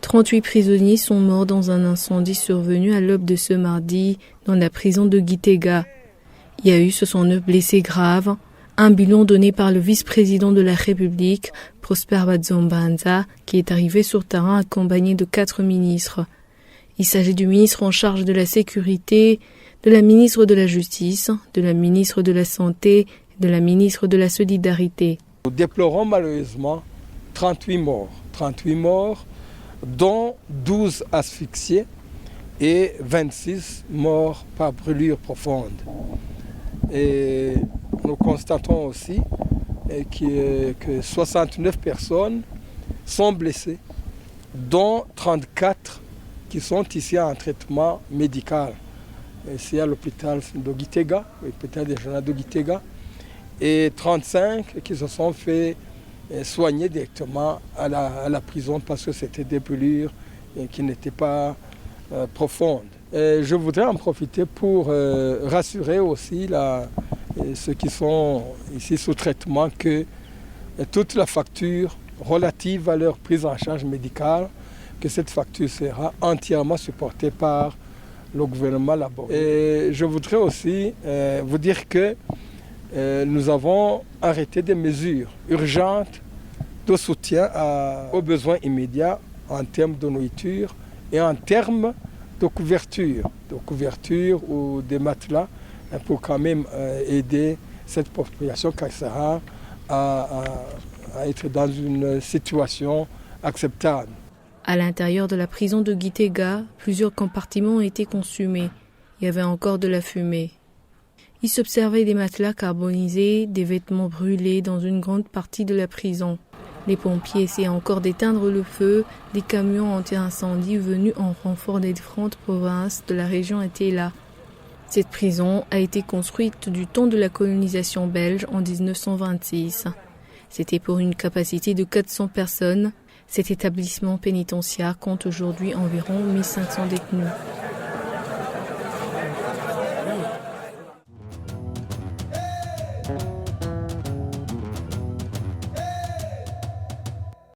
38 prisonniers sont morts dans un incendie survenu à l'aube de ce mardi dans la prison de Gitega. Il y a eu 69 blessés graves, un bilan donné par le vice-président de la République, Prosper Bazombanza, qui est arrivé sur terrain accompagné de 4 ministres. Il s'agit du ministre en charge de la Sécurité, de la ministre de la Justice, de la ministre de la Santé et de la ministre de la Solidarité. Nous déplorons malheureusement 38 morts, dont 12 asphyxiés et 26 morts par brûlure profonde. Et nous constatons aussi que 69 personnes sont blessées, dont 34 qui sont ici en traitement médical. Ici à l'hôpital de Gitega, l'hôpital régional de Gitega, et 35 qui se sont fait soigner directement à la prison parce que c'était des brûlures qui n'étaient pas profondes. Et je voudrais en profiter pour rassurer aussi ceux qui sont ici sous traitement que toute la facture relative à leur prise en charge médicale, que cette facture sera entièrement supportée par le gouvernement là-bas. Et je voudrais aussi vous dire que nous avons arrêté des mesures urgentes de soutien aux besoins immédiats en termes de nourriture et en termes de couverture ou des matelas pour quand même aider cette population carcérale à être dans une situation acceptable. À l'intérieur de la prison de Gitega, plusieurs compartiments ont été consumés. Il y avait encore de la fumée. Il s'observait des matelas carbonisés, des vêtements brûlés dans une grande partie de la prison. Les pompiers essayaient encore d'éteindre le feu. Des camions anti-incendie venus en renfort des différentes provinces de la région étaient là. Cette prison a été construite du temps de la colonisation belge en 1926. C'était pour une capacité de 400 personnes. Cet établissement pénitentiaire compte aujourd'hui environ 1500 détenus.